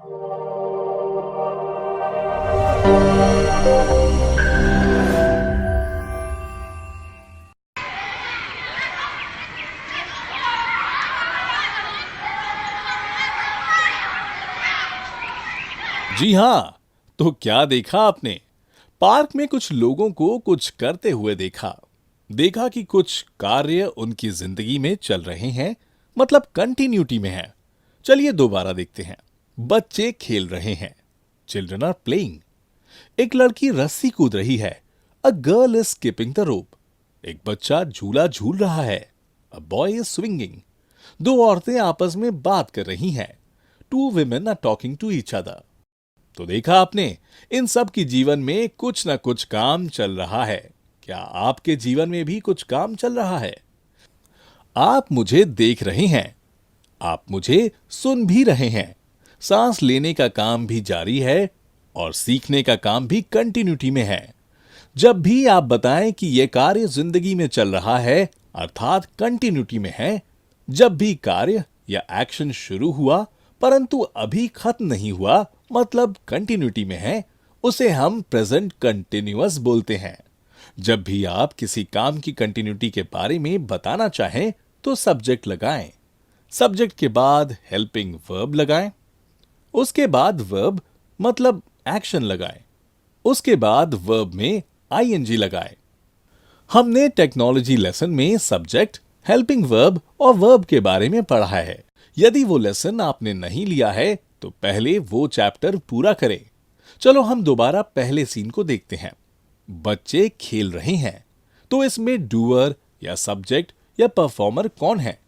जी हाँ, तो क्या देखा आपने? पार्क में कुछ लोगों को कुछ करते हुए देखा। देखा कि कुछ कार्य उनकी जिंदगी में चल रहे हैं, मतलब कंटिन्यूटी में है। चलिए दोबारा देखते हैं। बच्चे खेल रहे हैं। Children are playing. एक लड़की रस्सी कूद रही है। A girl is skipping the rope. एक बच्चा झूला झूल रहा है। A boy is swinging. दो औरतें आपस में बात कर रही हैं। Two women are talking to each other. तो देखा आपने, इन सब की जीवन में कुछ ना कुछ काम चल रहा है। क्या आपके जीवन में भी कुछ काम चल रहा है? आप मुझे देख रहे हैं। आप मुझे सुन भी रहे हैं। सांस लेने का काम भी जारी है और सीखने का काम भी कंटिन्यूटी में है। जब भी आप बताएं कि यह कार्य जिंदगी में चल रहा है, अर्थात कंटिन्यूटी में है, जब भी कार्य या एक्शन शुरू हुआ परंतु अभी खत्म नहीं हुआ, मतलब कंटिन्यूटी में है, उसे हम प्रेजेंट कंटिन्यूअस बोलते हैं। जब भी आप किसी काम की कंटिन्यूटी के बारे में बताना चाहें तो सब्जेक्ट लगाएं। सब्जेक्ट के बाद हेल्पिंग वर्ब लगाएं। उसके बाद वर्ब मतलब एक्शन लगाएं। उसके बाद वर्ब में आईएनजी लगाएं। हमने टेक्नोलॉजी लेसन में सब्जेक्ट, हेल्पिंग वर्ब और वर्ब के बारे में पढ़ा है। यदि वो लेसन आपने नहीं लिया है तो पहले वो चैप्टर पूरा करें। चलो हम दोबारा पहले सीन को देखते हैं। बच्चे खेल रहे हैं, तो इसमें डूअर या सब्जेक्ट या परफॉर्मर कौन है?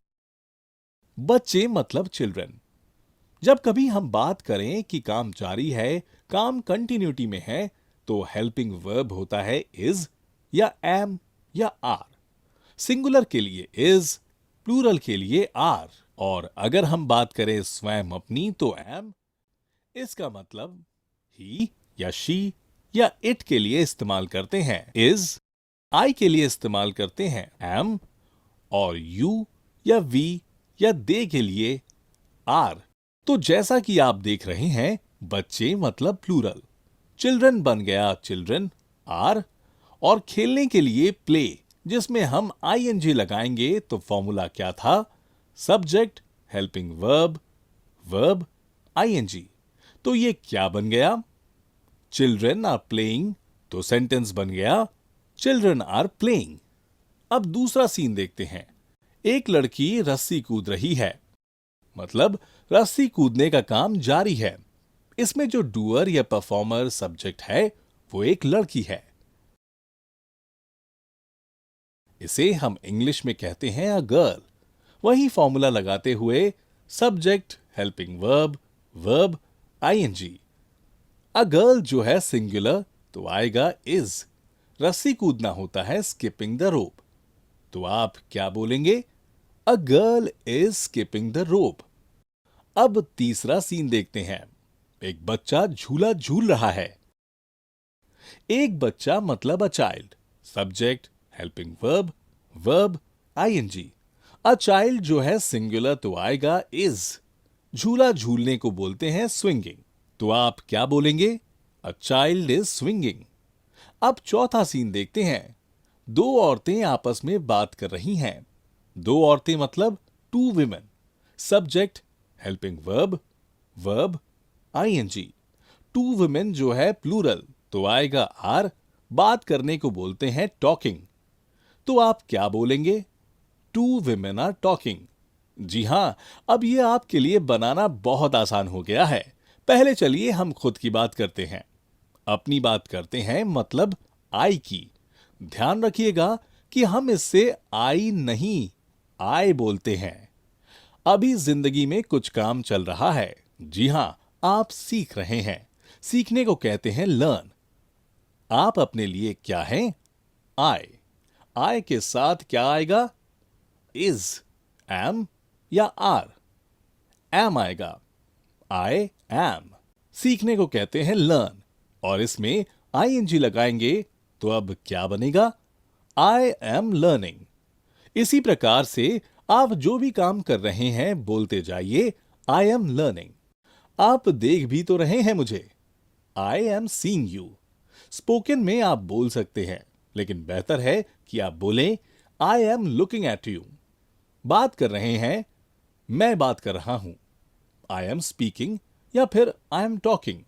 बच्चे मतलब चिल्ड्रन। जब कभी हम बात करें कि काम जारी है, काम कंटिन्यूटी में है, तो हेल्पिंग वर्ब होता है इज या एम या आर। सिंगुलर के लिए इज, प्लूरल के लिए आर। और अगर हम बात करें स्वयं अपनी तो एम। इसका मतलब ही या शी या इट के लिए इस्तेमाल करते हैं इज, आई के लिए इस्तेमाल करते हैं एम, और यू या वी या दे के लिए आर। तो जैसा कि आप देख रहे हैं, बच्चे मतलब प्लूरल, चिल्ड्रन बन गया चिल्ड्रन आर, और खेलने के लिए प्ले, जिसमें हम आईएनजी लगाएंगे, तो फॉर्मूला क्या था? Subject, helping verb, verb, I N G. तो ये क्या बन गया? Children are playing. तो सेंटेंस बन गया चिल्ड्रन आर प्लेइंग। अब दूसरा सीन देखते हैं। एक लड़की रस्सी कूद रही है, मतलब रस्सी कूदने का काम जारी है। इसमें जो डूअर या परफॉर्मर सब्जेक्ट है वो एक लड़की है। इसे हम इंग्लिश में कहते हैं अ गर्ल। वही फॉर्मूला लगाते हुए subject, helping verb, verb, I N G. A girl जो है सिंगुलर तो आएगा इज। रस्सी कूदना होता है स्किपिंग द रोप। तो आप क्या बोलेंगे? अ गर्ल इज स्किपिंग द रोप। अब तीसरा सीन देखते हैं। एक बच्चा झूला झूल रहा है। एक बच्चा मतलब a child, subject, helping verb, verb, I N G. A child जो है सिंगुलर तो आएगा इज। झूला झूलने को बोलते हैं स्विंगिंग। तो आप क्या बोलेंगे? A child is swinging. अब चौथा सीन देखते हैं। दो औरतें आपस में बात कर रही हैं। दो औरतें मतलब two women, subject, helping verb, verb, I N G. Two women जो है प्लूरल तो आएगा आर। बात करने को बोलते हैं टॉकिंग। तो आप क्या बोलेंगे? Two women are talking. जी हां, अब यह आपके लिए बनाना बहुत आसान हो गया है। पहले चलिए हम खुद की बात करते हैं। अपनी बात करते हैं मतलब आई की। ध्यान रखिएगा कि हम इससे आई नहीं, आए बोलते हैं। अभी जिंदगी में कुछ काम चल रहा है। जी हां, आप सीख रहे हैं। सीखने को कहते हैं लर्न। आप अपने लिए क्या हैं? आई। आई के साथ क्या आएगा? इज, एम या आर? एम आएगा। I am. सीखने को कहते हैं लर्न, और इसमें आईएनजी लगाएंगे तो अब क्या बनेगा? I am learning. इसी प्रकार से आप जो भी काम कर रहे हैं बोलते जाइए आई एम लर्निंग। आप देख भी तो रहे हैं मुझे। I am seeing you. Spoken में आप बोल सकते हैं, लेकिन बेहतर है कि आप बोलें I am looking at you. बात कर रहे हैं, मैं बात कर रहा हूं। आई एम स्पीकिंग या फिर आई एम टॉकिंग।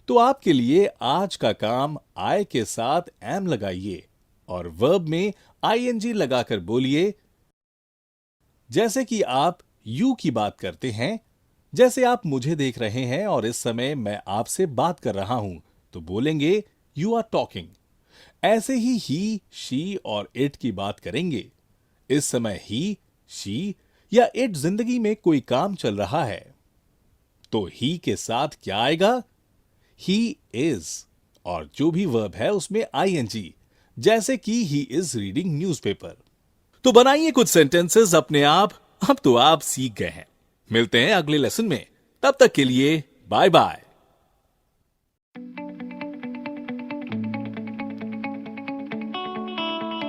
तो आपके लिए आज का काम आई के साथ एम लगाइए और वर्ब में आईएनजी लगाकर बोलिए, जैसे कि आप यू की बात करते हैं। जैसे आप मुझे देख रहे हैं और इस समय मैं आपसे बात कर रहा हूं, तो बोलेंगे यू आर टॉकिंग। ऐसे ही शी और इट की बात करेंगे। इस समय ही, शी या इट जिंदगी में कोई काम चल रहा है, तो ही के साथ क्या आएगा? He is. और जो भी वर्ब है उसमें आईएनजी, जैसे कि ही इज रीडिंग न्यूज़पेपर। तो बनाइए कुछ सेंटेंसेस अपने आप। अब तो आप सीख गए हैं। मिलते हैं अगले लेसन में। तब तक के लिए बाय बाय।